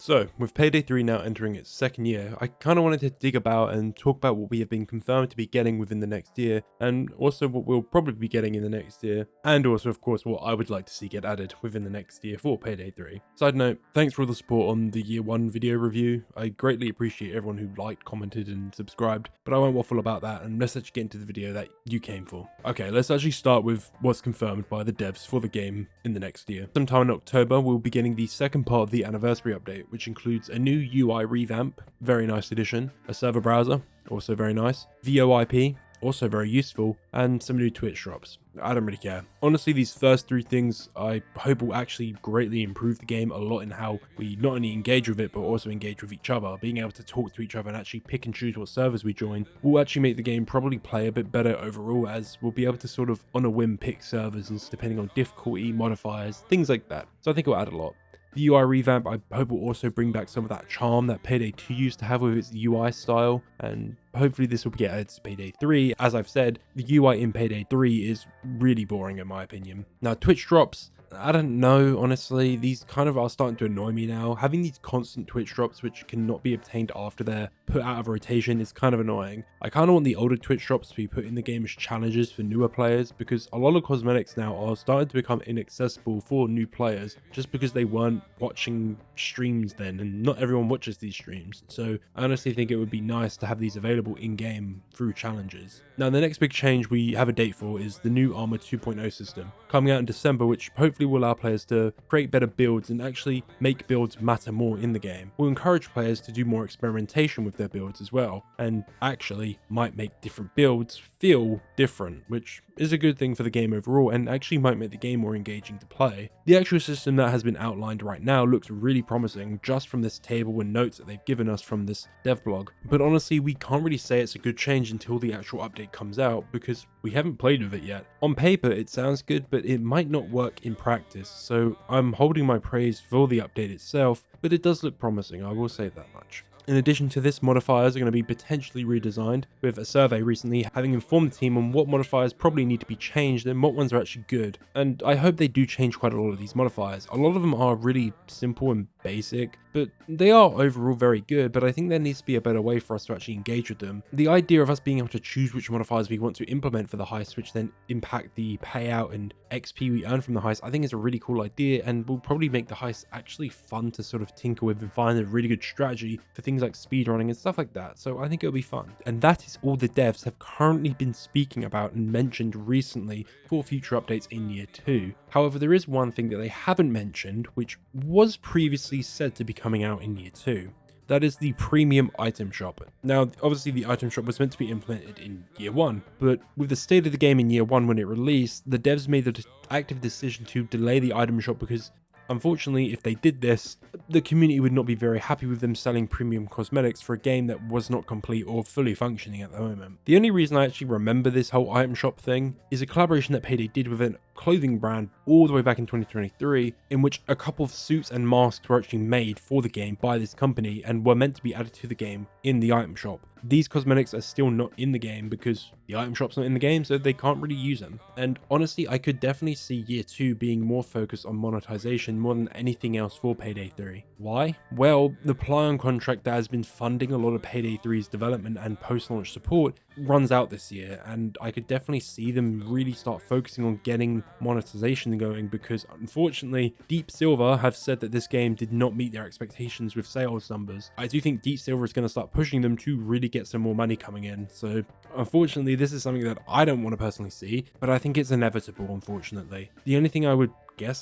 So, with Payday 3 now entering its second year, I kind of wanted to dig about and talk about what we have been confirmed to be getting within the next year, and also what we'll probably be getting in the next year, and also, of course, what I would like to see get added within the next year for Payday 3. Side note, thanks for all the support on the Year 1 video review. I greatly appreciate everyone who liked, commented, and subscribed, but I won't waffle about that, and let's actually get into the video that you came for. Okay, let's actually start with what's confirmed by the devs for the game in the next year. Sometime in October, we'll be getting the second part of the anniversary update, which includes a new UI revamp, very nice addition, a server browser, also very nice, VoIP, also very useful, and some new Twitch drops. I don't really care. Honestly, these first three things I hope will actually greatly improve the game a lot in how we not only engage with it, but also engage with each other. Being able to talk to each other and actually pick and choose what servers we join will actually make the game probably play a bit better overall, as we'll be able to sort of on a whim pick servers and depending on difficulty, modifiers, things like that. So I think it'll add a lot. The UI revamp I hope will also bring back some of that charm that Payday 2 used to have with its UI style, and hopefully this will get added to Payday 3. As I've said, the UI in Payday 3 is really boring in my opinion. Now Twitch drops, I don't know, honestly, these kind of are starting to annoy me now. Having these constant Twitch drops which cannot be obtained after they're put out of rotation is kind of annoying. I kind of want the older Twitch drops to be put in the game as challenges for newer players, because a lot of cosmetics now are starting to become inaccessible for new players just because they weren't watching streams then, and not everyone watches these streams. So I honestly think it would be nice to have these available in-game through challenges. Now the next big change we have a date for is the new Armor 2.0 system coming out in December, which hopefully will allow players to create better builds and actually make builds matter more in the game. We'll encourage players to do more experimentation with their builds as well, and actually might make different builds feel different, which is a good thing for the game overall and actually might make the game more engaging to play. The actual system that has been outlined right now looks really promising just from this table and notes that they've given us from this dev blog, but honestly we can't really say it's a good change until the actual update comes out because we haven't played with it yet. On paper it sounds good, but it might not work in practice, so I'm holding my praise for the update itself, but it does look promising, I will say that much. In addition to this, modifiers are going to be potentially redesigned, with a survey recently having informed the team on what modifiers probably need to be changed and what ones are actually good. And I hope they do change quite a lot of these modifiers. A lot of them are really simple and basic, but they are overall very good, but I think there needs to be a better way for us to actually engage with them. The idea of us being able to choose which modifiers we want to implement for the heist, which then impact the payout and XP we earn from the heist, I think is a really cool idea and will probably make the heist actually fun to sort of tinker with and find a really good strategy for things like speedrunning and stuff like that. So I think it'll be fun. And that is all the devs have currently been speaking about and mentioned recently for future updates in year 2. However, there is one thing that they haven't mentioned, which was previously said to be coming out in year 2. That is the premium item shop. Now, obviously the item shop was meant to be implemented in year 1, but with the state of the game in year 1 when it released, the devs made the active decision to delay the item shop because unfortunately, if they did this, the community would not be very happy with them selling premium cosmetics for a game that was not complete or fully functioning at the moment. The only reason I actually remember this whole item shop thing is a collaboration that Payday did with a clothing brand all the way back in 2023, in which a couple of suits and masks were actually made for the game by this company and were meant to be added to the game in the item shop. These cosmetics are still not in the game because the item shop's not in the game, so they can't really use them. And honestly, I could definitely see year 2 being more focused on monetization more than anything else for Payday 3. Why? Well, the Plyon contract that has been funding a lot of Payday 3's development and post-launch support runs out this year, and I could definitely see them really start focusing on getting monetization going, because unfortunately Deep Silver have said that this game did not meet their expectations with sales numbers. I do think Deep Silver is going to start pushing them to really get some more money coming in, so unfortunately this is something that I don't want to personally see, but I think it's inevitable. Unfortunately, the only thing I would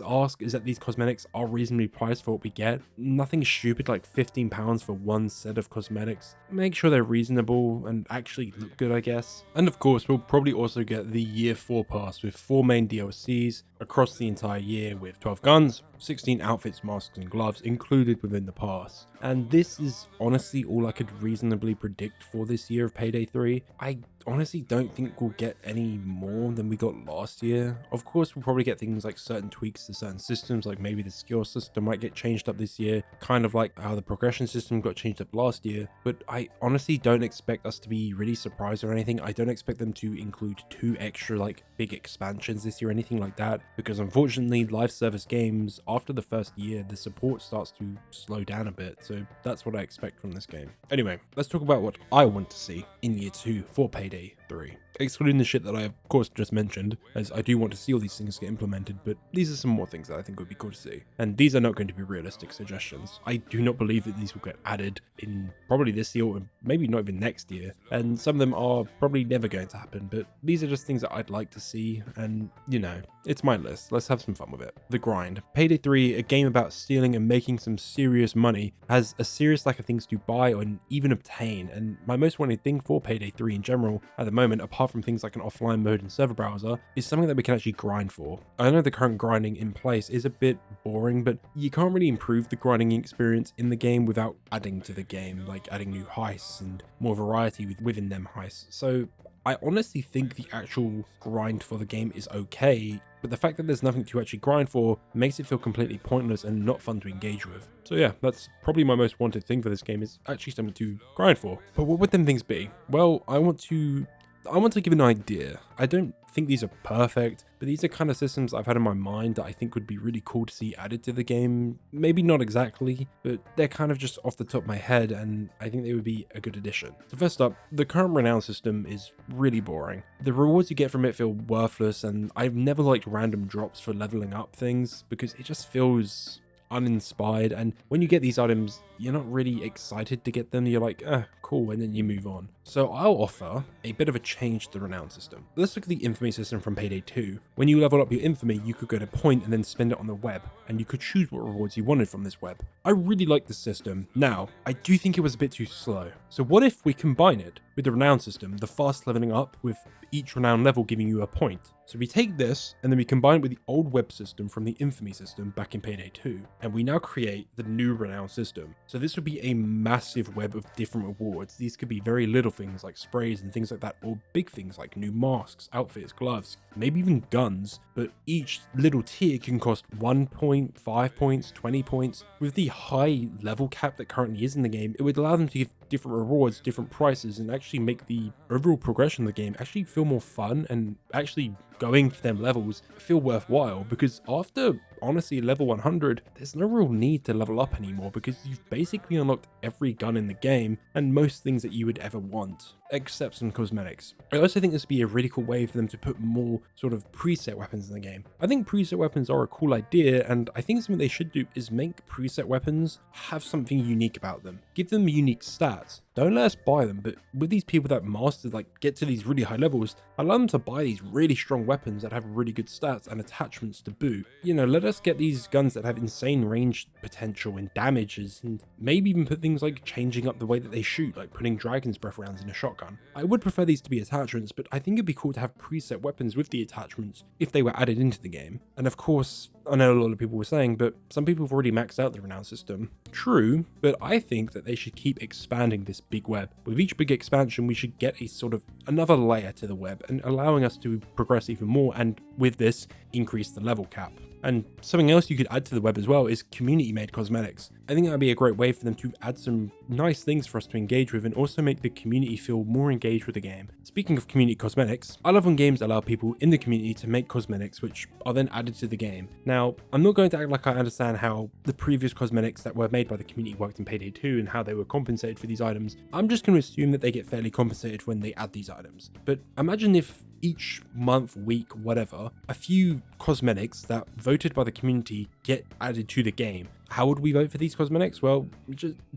ask is that these cosmetics are reasonably priced for what we get. Nothing stupid like £15 for one set of cosmetics. Make sure they're reasonable and actually look good, I guess. And of course, we'll probably also get the year 4 pass with 4 main DLCs across the entire year, with 12 guns, 16 outfits, masks and gloves included within the pass. And this is honestly all I could reasonably predict for this year of Payday 3. I honestly don't think we'll get any more than we got last year. Of course, we'll probably get things like certain tweaks to certain systems, like maybe the skill system might get changed up this year, kind of like how the progression system got changed up last year. But I honestly don't expect us to be really surprised or anything. I don't expect them to include 2 extra like big expansions this year or anything like that. because unfortunately live service games, after the first year, the support starts to slow down a bit. So that's what I expect from this game. Anyway, let's talk about what I want to see in year 2 for Payday 3. Excluding the shit that I of course just mentioned, as I do want to see all these things get implemented, but these are some more things that I think would be cool to see. And these are not going to be realistic suggestions. I do not believe that these will get added in probably this year or maybe not even next year. And some of them are probably never going to happen, but these are just things that I'd like to see. And you know, it's my list. Let's have some fun with it. The grind. Payday 3, a game about stealing and making some serious money, has a serious lack of things to buy and even obtain. And my most wanted thing for Payday 3 in general at the moment, apart from things like an offline mode and server browser, is something that we can actually grind for. I know the current grinding in place is a bit boring, but you can't really improve the grinding experience in the game without adding to the game, like adding new heists and more variety within them heists. So I honestly think the actual grind for the game is okay, but the fact that there's nothing to actually grind for makes it feel completely pointless and not fun to engage with. So yeah, that's probably my most wanted thing for this game, is actually something to grind for. But what would them things be? Well, I want to give an idea. I don't think these are perfect, but these are kind of systems I've had in my mind that I think would be really cool to see added to the game. Maybe not exactly, but they're kind of just off the top of my head, and I think they would be a good addition. So first up, the current renown system is really boring. The rewards you get from it feel worthless, and I've never liked random drops for leveling up things because it just feels uninspired, and when you get these items you're not really excited to get them. You're like, cool, and then you move on. So I'll offer a bit of a change to the renown system. Let's look at the infamy system from Payday 2. When you level up your infamy, you could go to point and then spend it on the web, and you could choose what rewards you wanted from this web. I really like this system. Now, I do think it was a bit too slow. So what if we combine it with the renown system, the fast leveling up with each renown level giving you a point? So we take this and then we combine it with the old web system from the infamy system back in Payday 2, and we now create the new renown system. So this would be a massive web of different rewards. These could be very little things like sprays and things like that, or big things like new masks, outfits, gloves, maybe even guns, but each little tier can cost 1 point, 5 points, 20 points. With the high level cap that currently is in the game, it would allow them to give different rewards, different prices, and actually make the overall progression of the game actually feel more fun, and actually going for them levels feel worthwhile, because after honestly level 100 there's no real need to level up anymore, because you've basically unlocked every gun in the game and most things that you would ever want, except some cosmetics. I also think this would be a really cool way for them to put more sort of preset weapons in the game. I think preset weapons are a cool idea, and I think something they should do is make preset weapons have something unique about them. Give them unique stats. Don't let us buy them, but with these people that master, like, get to these really high levels, allow them to buy these really strong weapons that have really good stats and attachments to boot. You know, let us get these guns that have insane range potential and damages, and maybe even put things like changing up the way that they shoot, like putting dragon's breath rounds in a shotgun. I would prefer these to be attachments, but I think it'd be cool to have preset weapons with the attachments if they were added into the game. And of course, I know a lot of people were saying, but some people have already maxed out the renown system. True, but I think that they should keep expanding this big web. With each big expansion, we should get a sort of another layer to the web, and allowing us to progress even more, and with this, increase the level cap. And something else you could add to the web as well is community-made cosmetics. I think that would be a great way for them to add some nice things for us to engage with, and also make the community feel more engaged with the game. Speaking of community cosmetics, I love when games allow people in the community to make cosmetics which are then added to the game. Now, I'm not going to act like I understand how the previous cosmetics that were made by the community worked in Payday 2 and how they were compensated for these items. I'm just going to assume that they get fairly compensated when they add these items. But imagine if each month, week, whatever, a few cosmetics that voted by the community get added to the game. How would we vote for these cosmetics? Well,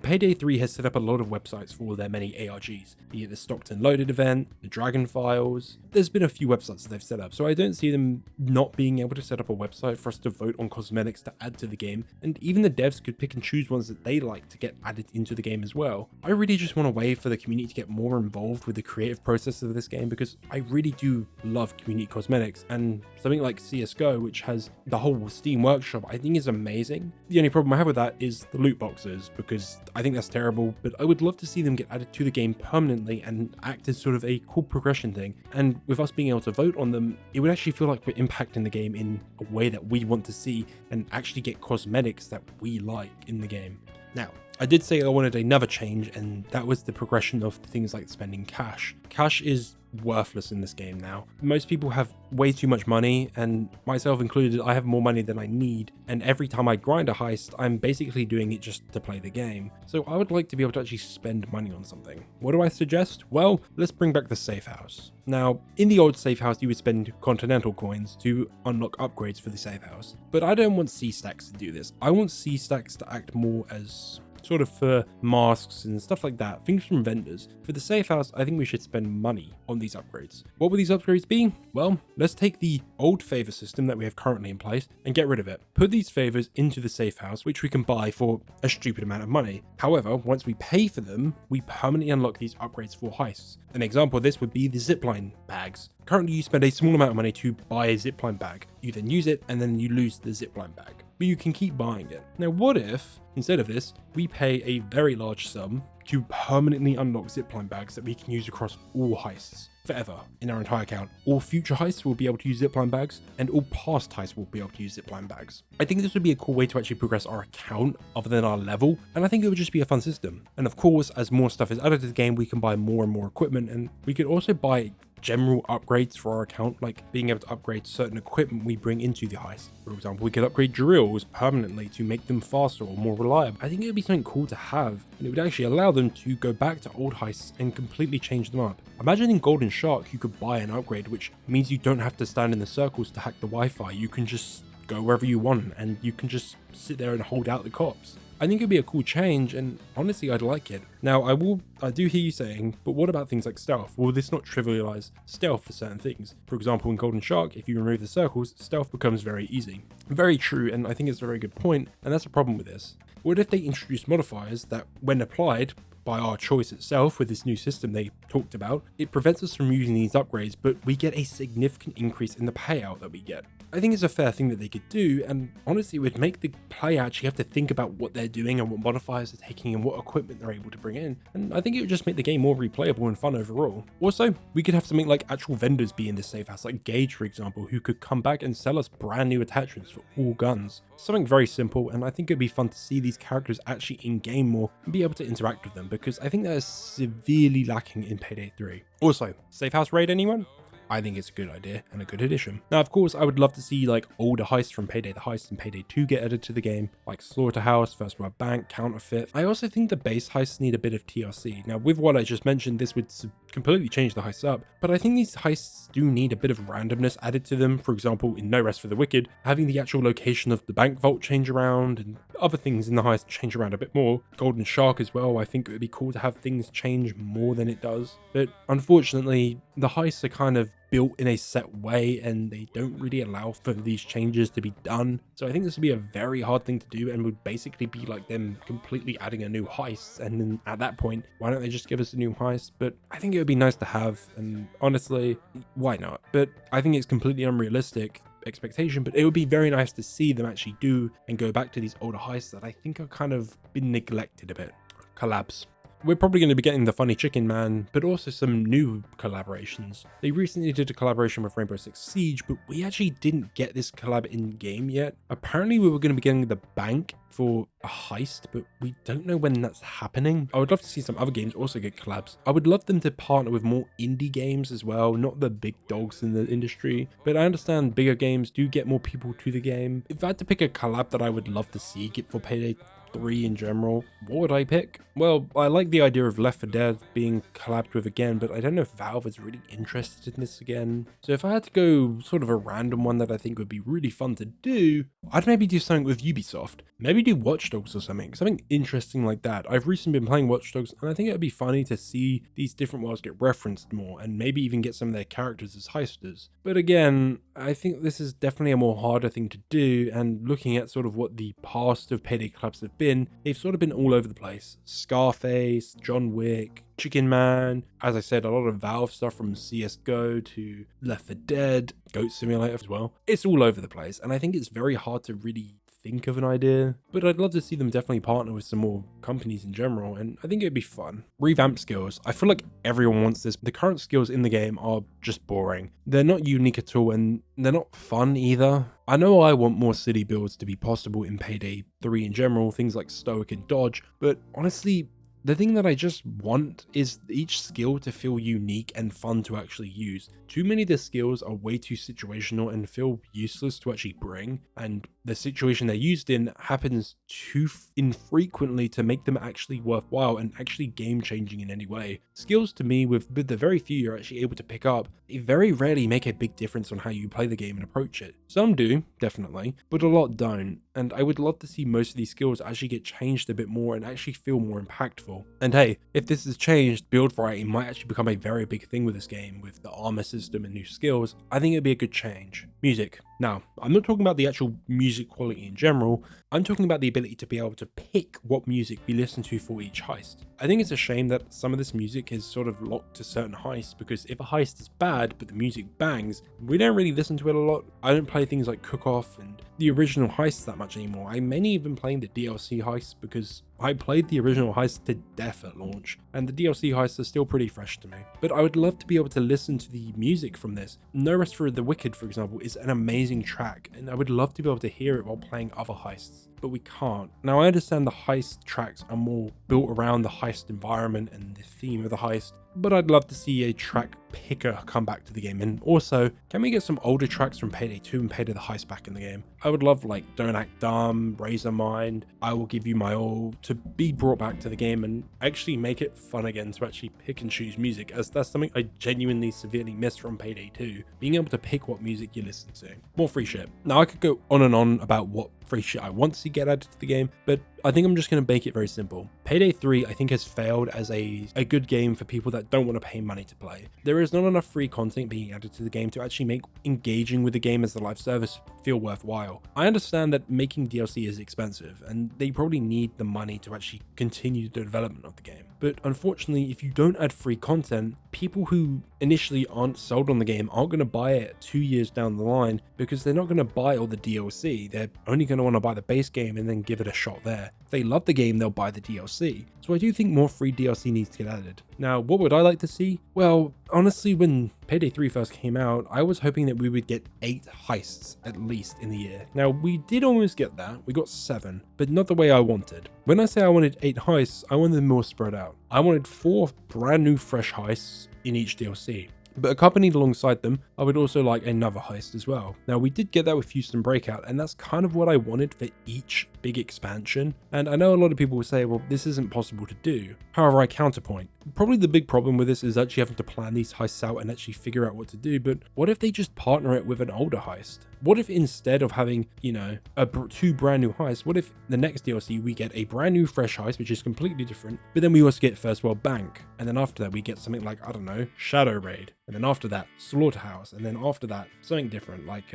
Payday 3 has set up a lot of websites for their many ARGs, be it the Stockton Loaded event, the Dragon Files. There's been a few websites that they've set up, so I don't see them not being able to set up a website for us to vote on cosmetics to add to the game, and even the devs could pick and choose ones that they like to get added into the game as well. I really just want a way for the community to get more involved with the creative process of this game, because I really do love community cosmetics, and something like CSGO, which has the whole Steam Workshop, I think is amazing. The only problem I have with that is the loot boxes, because I think that's terrible, but I would love to see them get added to the game permanently and act as sort of a cool progression thing. And with us being able to vote on them, it would actually feel like we're impacting the game in a way that we want to see, and actually get cosmetics that we like in the game. Now, I did say I wanted another change, and that was the progression of things like spending cash. Cash is worthless in this game now. Most people have way too much money, and myself included. I have more money than I need, and every time I grind a heist, I'm basically doing it just to play the game. So I would like to be able to actually spend money on something. What do I suggest? Well, let's bring back the safe house. Now, in the old safe house, you would spend continental coins to unlock upgrades for the safe house, but I don't want C stacks to do this. I want C stacks to act more as sort of for masks and stuff like that, things from vendors. For the safe house, I think we should spend money on these upgrades. What will these upgrades be? Well, let's take the old favor system that we have currently in place and get rid of it. Put these favors into the safe house, which we can buy for a stupid amount of money. However, once we pay for them, we permanently unlock these upgrades for heists. An example of this would be the zipline bags. Currently, you spend a small amount of money to buy a zipline bag. You then use it and then you lose the zipline bag, but you can keep buying it. Now, what if, instead of this, we pay a very large sum to permanently unlock zipline bags that we can use across all heists forever in our entire account? All future heists will be able to use zipline bags, and all past heists will be able to use zipline bags. I think this would be a cool way to actually progress our account other than our level, and I think it would just be a fun system. And of course, as more stuff is added to the game, we can buy more and more equipment, and we could also buy general upgrades for our account, like being able to upgrade certain equipment we bring into the heist. For example, we could upgrade drills permanently to make them faster or more reliable. I think it would be something cool to have, and it would actually allow them to go back to old heists and completely change them up. Imagine in Golden Shark you could buy an upgrade, which means you don't have to stand in the circles to hack the Wi-Fi. You can just go wherever you want, and you can just sit there and hold out the cops. I think it'd be a cool change, and honestly, I'd like it. Now, I do hear you saying, but what about things like stealth? Will this not trivialize stealth for certain things? For example, in Golden Shark, if you remove the circles, stealth becomes very easy. Very true, and I think it's a very good point, and that's a problem with this. What if they introduce modifiers that, when applied by our choice itself with this new system they talked about, it prevents us from using these upgrades, but we get a significant increase in the payout that we get? I think it's a fair thing that they could do, and honestly, it would make the player actually have to think about what they're doing and what modifiers they're taking and what equipment they're able to bring in, and I think it would just make the game more replayable and fun overall. Also, we could have something like actual vendors be in this safe house, like Gage, for example, who could come back and sell us brand new attachments for all guns. Something very simple, and I think it'd be fun to see these characters actually in-game more and be able to interact with them, because I think that is severely lacking in Payday 3. Also, safe house raid, anyone? I think it's a good idea and a good addition. Now, of course, I would love to see like older heists from Payday the Heist and Payday 2 get added to the game, like Slaughterhouse, First World Bank, Counterfeit. I also think the base heists need a bit of TLC. Now, with what I just mentioned, this would completely change the heists up, but I think these heists do need a bit of randomness added to them. For example, in No Rest for the Wicked, having the actual location of the bank vault change around and other things in the heist change around a bit more. Golden Shark as well, I think it would be cool to have things change more than it does. But unfortunately, the heists are kind of built in a set way and they don't really allow for these changes to be done. So I think this would be a very hard thing to do and would basically be like them completely adding a new heist. And then at that point, why don't they just give us a new heist? But I think it would be nice to have, and honestly, why not? But I think it's completely unrealistic expectation, but it would be very nice to see them actually do and go back to these older heists that I think are kind of been neglected a bit. Collabs. We're probably going to be getting the Funny Chicken Man, but also some new collaborations. They recently did a collaboration with Rainbow Six Siege, but we actually didn't get this collab in game yet. Apparently we were going to be getting the bank for a heist, but we don't know when that's happening. I would love to see some other games also get collabs. I would love them to partner with more indie games as well, not the big dogs in the industry, but I understand bigger games do get more people to the game. If I had to pick a collab that I would love to see get for Payday 3 in general, what would I pick? Well, I like the idea of Left 4 Dead being collabed with again, but I don't know if Valve is really interested in this again. So if I had to go sort of a random one that I think would be really fun to do, I'd maybe do something with Ubisoft. Maybe do Watch Dogs or something interesting like that. I've recently been playing Watch Dogs and I think it would be funny to see these different worlds get referenced more and maybe even get some of their characters as heisters. But again, I think this is definitely a more harder thing to do, and looking at sort of what the past of Payday clubs have been, they've sort of been all over the place. Scarface, John Wick, Chicken Man, as I said, a lot of Valve stuff from CSGO to Left 4 Dead, Goat Simulator as well. It's all over the place, and I think it's very hard to really think of an idea, but I'd love to see them definitely partner with some more companies in general, and I think it'd be fun. Revamp skills. I feel like everyone wants this. The current skills in the game are just boring. They're not unique at all, and they're not fun either. I know I want more city builds to be possible in Payday 3 in general, things like Stoic and Dodge, but honestly, the thing that I just want is each skill to feel unique and fun to actually use. Too many of the skills are way too situational and feel useless to actually bring, and the situation they're used in happens too infrequently to make them actually worthwhile and actually game changing in any way. Skills to me, with the very few you're actually able to pick up, they very rarely make a big difference on how you play the game and approach it. Some do, definitely, but a lot don't, and I would love to see most of these skills actually get changed a bit more and actually feel more impactful. And hey, if this is changed, build variety might actually become a very big thing with this game, with the armor system and new skills. I think it'd be a good change. Music. Now, I'm not talking about the actual music quality in general, I'm talking about the ability to be able to pick what music we listen to for each heist. I think it's a shame that some of this music is sort of locked to certain heists, because if a heist is bad but the music bangs, we don't really listen to it a lot. I don't play things like Cook Off and the original heists that much anymore. I mainly have been playing the DLC heists because I played the original heist to death at launch, and the DLC heists are still pretty fresh to me. But I would love to be able to listen to the music from this. No Rest for the Wicked, for example, is an amazing track, and I would love to be able to hear it while playing other heists, but we can't. Now, I understand the heist tracks are more built around the heist environment and the theme of the heist, but I'd love to see a track picker come back to the game. And also, can we get some older tracks from Payday 2 and Payday the Heist back in the game? I would love like Don't Act Dumb, Razor Mind, I Will Give You My All to be brought back to the game and actually make it fun again to actually pick and choose music, as that's something I genuinely severely miss from Payday 2, being able to pick what music you listen to. More free shit. Now, I could go on and on about what free shit I want to see get added to the game, but I think I'm just going to make it very simple. Payday 3 I think has failed as a good game for people that don't want to pay money to play. There is not enough free content being added to the game to actually make engaging with the game as the live service feel worthwhile. I understand that making DLC is expensive and they probably need the money to actually continue the development of the game. But unfortunately, if you don't add free content, people who initially aren't sold on the game aren't going to buy it 2 years down the line, because they're not going to buy all the DLC. They're only going to want to buy the base game and then give it a shot there. If they love the game, they'll buy the DLC. So I do think more free DLC needs to get added. Now, what would I like to see? Well, honestly, when Payday 3 first came out, I was hoping that we would get 8 heists at least in the year. Now, we did almost get that. We got 7, but not the way I wanted. When I say I wanted 8 heists, I wanted them more spread out. I wanted 4 brand new fresh heists in each DLC. But accompanied alongside them, I would also like another heist as well. Now, we did get that with Houston Breakout, and that's kind of what I wanted for each big expansion. And I know a lot of people will say, well, this isn't possible to do. However, I counterpoint. Probably the big problem with this is actually having to plan these heists out and actually figure out what to do. But what if they just partner it with an older heist? What if instead of having, 2 brand new heists, what if the next DLC we get a brand new fresh heist, which is completely different, but then we also get First World Bank, and then after that we get something like, I don't know, Shadow Raid, and then after that Slaughterhouse, and then after that something different like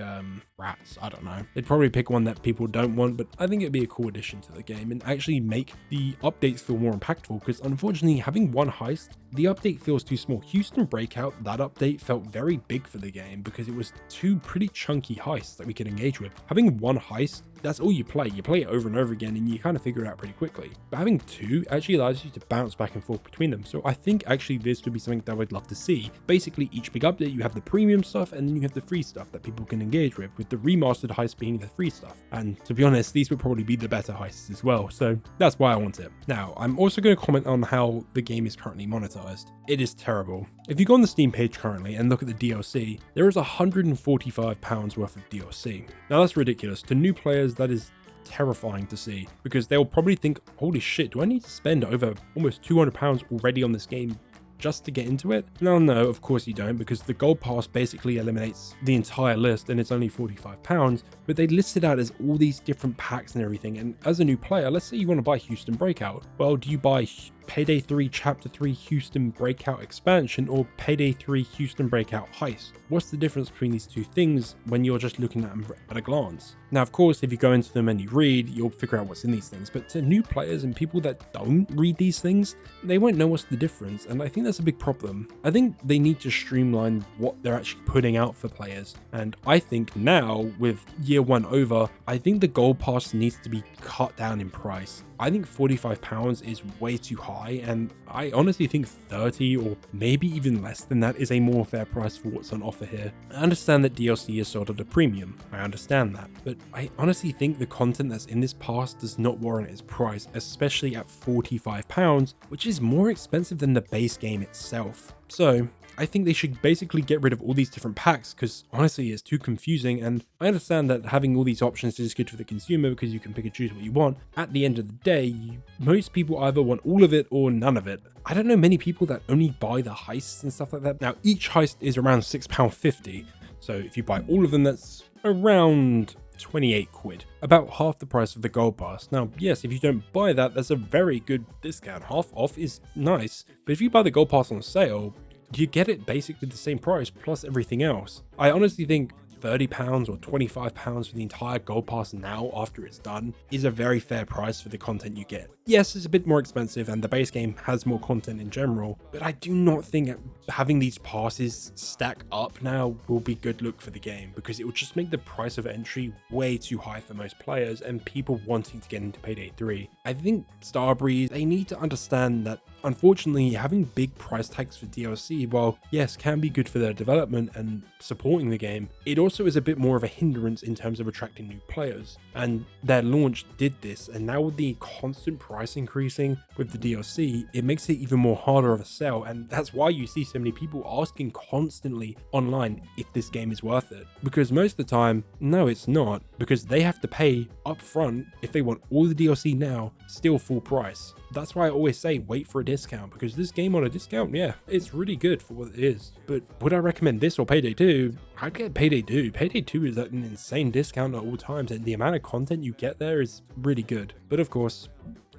Rats. I don't know. They'd probably pick one that people don't want, but I think it'd be a cool addition to the game and actually make the updates feel more impactful, because unfortunately having one heist, the update feels too small. Houston Breakout, that update felt very big for the game because it was 2 pretty chunky heists that we could engage with. Having one heist, that's all you play. You play it over and over again and you kind of figure it out pretty quickly. But having 2 actually allows you to bounce back and forth between them. So I think actually this would be something that I would love to see. Basically, each big update, you have the premium stuff and then you have the free stuff that people can engage with the remastered heist being the free stuff. And to be honest, these would probably be the better heists as well. So that's why I want it. Now, I'm also going to comment on how the game is currently monetized. It is terrible. If you go on the Steam page currently and look at the DLC, there is £145 worth of DLC. Now that's ridiculous. To new players, that is terrifying to see, because they'll probably think, holy shit, do I need to spend over almost £200 already on this game just to get into it? No, of course you don't, because the gold pass basically eliminates the entire list and it's only £45, but they list it out as all these different packs and everything. And as a new player, let's say you want to buy Houston Breakout. Well, do you buy Payday 3 Chapter 3 Houston Breakout Expansion or Payday 3 Houston Breakout Heist. What's the difference between these two things when you're just looking at them at a glance? Now, of course, if you go into them and you read, you'll figure out what's in these things, but to new players and people that don't read these things, they won't know what's the difference, and I think that's a big problem. I think they need to streamline what they're actually putting out for players, and I think now, with year one over, I think the gold pass needs to be cut down in price. I think £45 is way too high, and I honestly think 30 or maybe even less than that is a more fair price for what's on offer here. I understand that DLC is sold at a premium, I understand that, but I honestly think the content that's in this pass does not warrant its price, especially at £45, which is more expensive than the base game itself. So I think they should basically get rid of all these different packs because honestly it's too confusing, and I understand that having all these options is good for the consumer because you can pick and choose what you want. At the end of the day, most people either want all of it or none of it. I don't know many people that only buy the heists and stuff like that. Now each heist is around £6.50, so if you buy all of them that's around 28 quid, about half the price of the gold pass. Now yes, if you don't buy that, that's a very good discount. Half off is nice, but if you buy the gold pass on sale, you get it basically the same price plus everything else. I honestly think £30 or £25 for the entire gold pass now after it's done is a very fair price for the content you get. Yes, it's a bit more expensive and the base game has more content in general, but I do not think having these passes stack up now will be good look for the game because it will just make the price of entry way too high for most players and people wanting to get into Payday 3. I think Starbreeze, they need to understand that unfortunately having big price tags for DLC, while yes can be good for their development and supporting the game, it also is a bit more of a hindrance in terms of attracting new players, and their launch did this, and now with the constant price increasing with the DLC, it makes it even more harder of a sell, and that's why you see so many people asking constantly online if this game is worth it, because most of the time no it's not, because they have to pay up front if they want all the DLC now, still full price. That's why I always say wait for a discount, because this game on a discount, yeah, it's really good for what it is. But would I recommend this or Payday 2? I'd get Payday 2. Payday 2 is at an insane discount at all times, and the amount of content you get there is really good. But of course,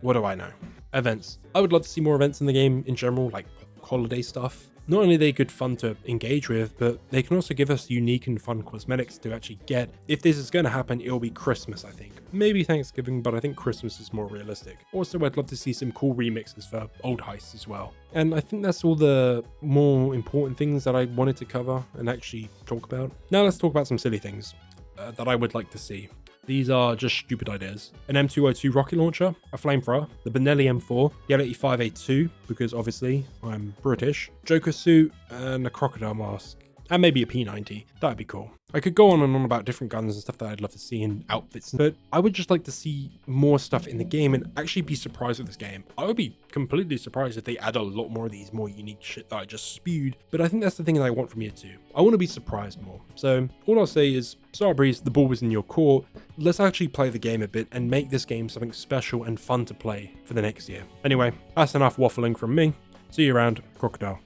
what do I know? Events. I would love to see more events in the game in general, like holiday stuff. Not only are they good fun to engage with, but they can also give us unique and fun cosmetics to actually get. If this is going to happen, it'll be Christmas, I think. Maybe Thanksgiving, but I think Christmas is more realistic. Also, I'd love to see some cool remixes for old heists as well. And I think that's all the more important things that I wanted to cover and actually talk about. Now let's talk about some silly things that I would like to see. These are just stupid ideas. An M202 rocket launcher, a flamethrower, the Benelli M4, the L85A2, because obviously I'm British, Joker suit, and a crocodile mask. And maybe a P90, that'd be cool. I could go on and on about different guns and stuff that I'd love to see in outfits, but I would just like to see more stuff in the game and actually be surprised with this game. I would be completely surprised if they add a lot more of these more unique shit that I just spewed, but I think that's the thing that I want from year 2. I want to be surprised more. So all I'll say is, Starbreeze, the ball was in your court. Let's actually play the game a bit and make this game something special and fun to play for the next year. Anyway, that's enough waffling from me. See you around, Crocodile.